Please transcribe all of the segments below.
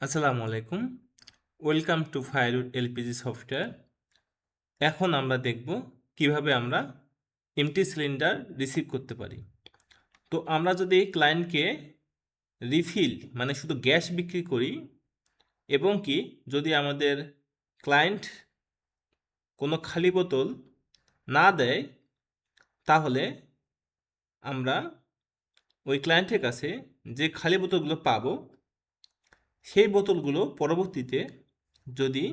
আসসালামু আলাইকুম। Welcome to firewood LPG software. এখন আমরা দেখব কিভাবে আমরা এমটি সিলিন্ডার রিসিভ করতে পারি। তো আমরা যদি ক্লায়েন্টকে রিফিল মানে শুধু গ্যাস বিক্রি করি এবং কি যদি আমাদের ক্লায়েন্ট কোনো খালি বোতল না দেয়, তাহলে আমরা ওই ক্লায়েন্টের কাছে যে খালি বোতলগুলো পাবো সেই বোতলগুলো পরবর্তীতে যদি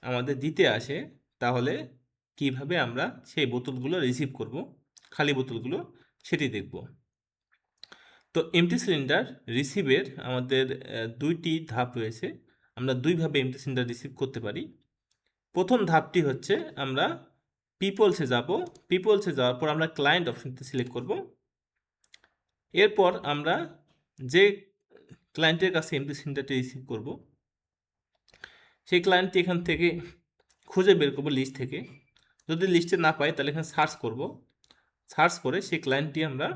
আমাদের দিতে আসে, তাহলে কিভাবে আমরা সেই বোতলগুলো রিসিভ করব, খালি বোতলগুলো, সেটি দেখব। তো এমটি সিলিন্ডার রিসিভের আমাদের দুইটি ধাপ রয়েছে। আমরা দুইভাবে এমটি সিলিন্ডার রিসিভ করতে পারি। প্রথম ধাপটি হচ্ছে আমরা পিপলসে যাব। পিপলসে যাওয়ার পর আমরা ক্লায়েন্ট অপশনটি সিলেক্ট করব। এরপর আমরা যে ক্লায়েন্টের কাছে এমটি সিলিন্ডারটি রিসিভ করব সেই ক্লায়েন্টটি এখান থেকে খুঁজে বের করবো লিস্ট থেকে। যদি লিস্টে না পাই তাহলে এখানে সার্চ করব। সার্চ করে সেই ক্লায়েন্টটি আমরা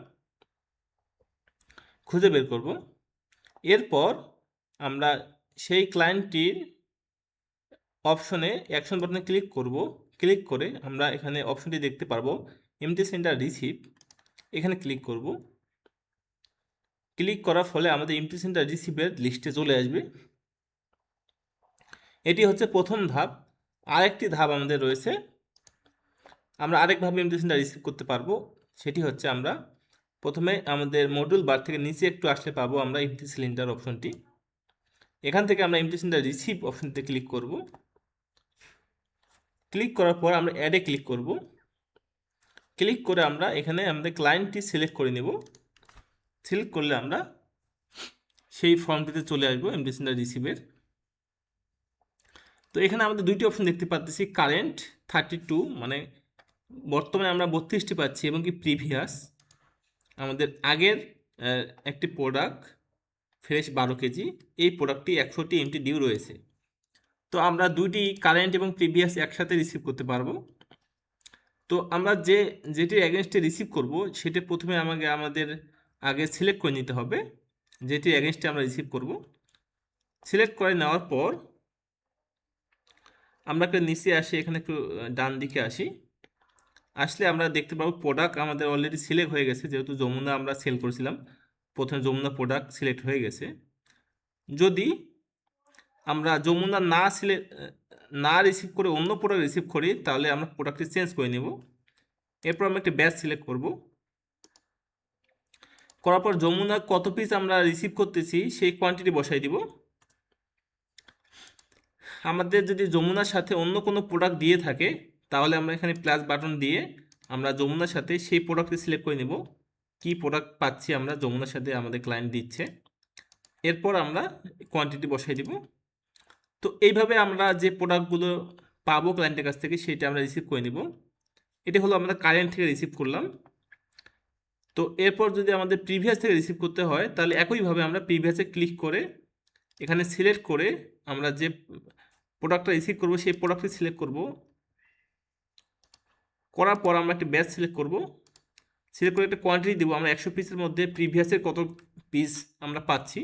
খুঁজে বের করব। এরপর আমরা সেই ক্লায়েন্টটির অপশনে অ্যাকশন বাটনে ক্লিক করব। ক্লিক করে আমরা এখানে অপশনটি দেখতে পারবো এমটি সিলিন্ডার রিসিভ। এখানে ক্লিক করব। ক্লিক করার ফলে আমাদের এমটি সিলিন্ডার রিসিভের লিস্টে চলে আসবে। এটি হচ্ছে প্রথম ধাপ। আরেকটি ধাপ আমাদের রয়েছে, আমরা আরেকভাবে এমটি সিলিন্ডার রিসিভ করতে পারবো। সেটি হচ্ছে আমরা প্রথমে আমাদের মডিউল বার থেকে নিচে একটু আসলে পাবো আমরা এমটি সিলিন্ডার অপশনটি। এখান থেকে আমরা এমটি সিলিন্ডার রিসিভ অপশনটিতে ক্লিক করব। ক্লিক করার পর আমরা অ্যাডে ক্লিক করব। ক্লিক করে আমরা এখানে আমাদের ক্লায়েন্টটি সিলেক্ট করে নেব। সিলেক্ট করলে আমরা সেই ফর্মটিতে চলে আসবো এমটি সিলিন্ডার রিসিভের। তো এখানে আমাদের দুইটি অপশন দেখতে পাচ্ছি, কারেন্ট 32 মানে বর্তমানে আমরা 32টি পাচ্ছি, এবং কি প্রিভিয়াস আমাদের আগের একটি প্রোডাক্ট ফ্রেশ 12 কেজি, এই প্রোডাক্টটি 100টি এমটি ডিউ রয়েছে। তো আমরা দুইটি কারেন্ট এবং প্রিভিয়াস একসাথে রিসিভ করতে পারবো। তো আমরা যেটির এগেনস্টে রিসিভ করব সেটা প্রথমে আমাদের আগে সিলেক্ট করে নিতে হবে, যেটির এগেনস্টে আমরা রিসিভ করব। সিলেক্ট করে নেওয়ার পর আমরা একটু নিচে আসি, এখানে একটু ডান দিকে আসি। আসলে আমরা দেখতে পাবো প্রোডাক্ট আমাদের অলরেডি সিলেক্ট হয়ে গেছে, যেহেতু যমুনা আমরা সেল করেছিলাম। প্রথমে যমুনা প্রোডাক্ট সিলেক্ট হয়ে গেছে। যদি আমরা যমুনা না রিসিভ করে অন্য প্রোডাক্ট রিসিভ করি, তাহলে আমরা প্রোডাক্টটি চেঞ্জ করে নেব। এরপর আমরা একটি ব্যাচ সিলেক্ট করব। করার পর যমুনা কত পিস আমরা রিসিভ করতেছি সেই কোয়ান্টিটি বসাই দিব। আমাদের যদি যমুনার সাথে অন্য কোনো প্রোডাক্ট দিয়ে থাকে, তাহলে আমরা এখানে প্লাস বাটন দিয়ে আমরা যমুনার সাথে সেই প্রোডাক্টটি সিলেক্ট করে নেব, কি প্রোডাক্ট পাচ্ছি আমরা যমুনার সাথে আমাদের ক্লায়েন্ট দিচ্ছে। এরপর আমরা কোয়ান্টিটি বসাই দিব। তো এইভাবে আমরা যে প্রোডাক্টগুলো পাবো ক্লায়েন্টের কাছ থেকে সেটা আমরা রিসিভ করে নিব। এটি হলো আমরা কারেন্ট থেকে রিসিভ করলাম। তো এরপর যদি আমাদের প্রিভিয়াস থেকে রিসিভ করতে হয়, তাহলে একইভাবে আমরা প্রিভিয়াসে ক্লিক করে এখানে সিলেক্ট করে আমরা যে প্রোডাক্টটা রিসিভ করব সেই প্রোডাক্টটি সিলেক্ট করব। করার পর আমরা একটা ব্যাচ সিলেক্ট করব। সিলেক্ট করে একটা কোয়ান্টিটি দেবো, আমরা 100 পিসের মধ্যে প্রিভিয়াসের কত পিস আমরা পাচ্ছি।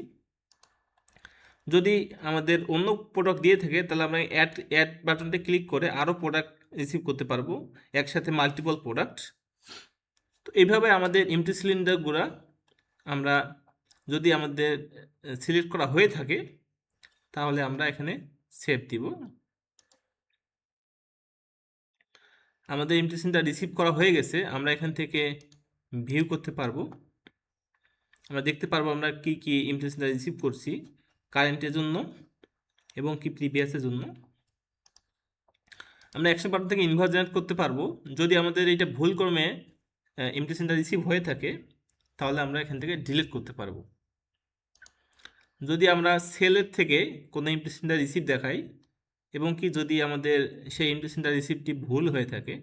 যদি আমাদের অন্য প্রোডাক্ট দিয়ে থাকে, তাহলে আমরা অ্যাড বাটনটা ক্লিক করে আরও প্রোডাক্ট রিসিভ করতে পারবো, একসাথে মাল্টিপল প্রোডাক্ট। তো এইভাবে আমাদের এমটি সিলিন্ডারগুলো আমরা যদি আমাদের সিলেক্ট করা হয়ে থাকে, তাহলে আমরা এখানে সেভ দিব। আমাদের এমটি সিলিন্ডার রিসিভ করা হয়ে গেছে, আমরা এখান থেকে ভিউ করতে পারবো। আমরা দেখতে পারবো আমরা কি কি এমটি সিলিন্ডার রিসিভ করছি কারেন্টের জন্য এবং কি প্রিভিয়াসের জন্য। আমরা অ্যাকশন বাটন থেকে ইনভয়েস জেনারেট করতে পারবো। যদি আমাদের এটা ভুল ক্রমে এমটি সিলিন্ডার রিসিভ হয়ে থাকে, তাহলে আমরা এখান থেকে ডিলিট করতে পারবো। যদি আমরা সেলের থেকে কোনো এমটি সিলিন্ডার রিসিভ দেখাই এবং কি যদি আমাদের সেই এমটি সিলিন্ডার রিসিভটি ভুল হয়ে থাকে,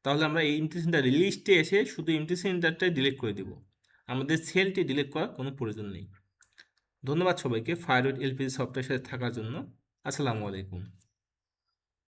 তাহলে আমরা এই এমটি সিলিন্ডার লিস্টে এসে শুধু এমটি সিলিন্ডারটাই ডিলিট করে দেব, আমাদের সেলটি ডিলিট করার কোনো প্রয়োজন নেই। ধন্যবাদ সবাইকে ফায়ারউড এলপিজি সফটওয়্যারের সাথে থাকার জন্য। আসসালামু আলাইকুম।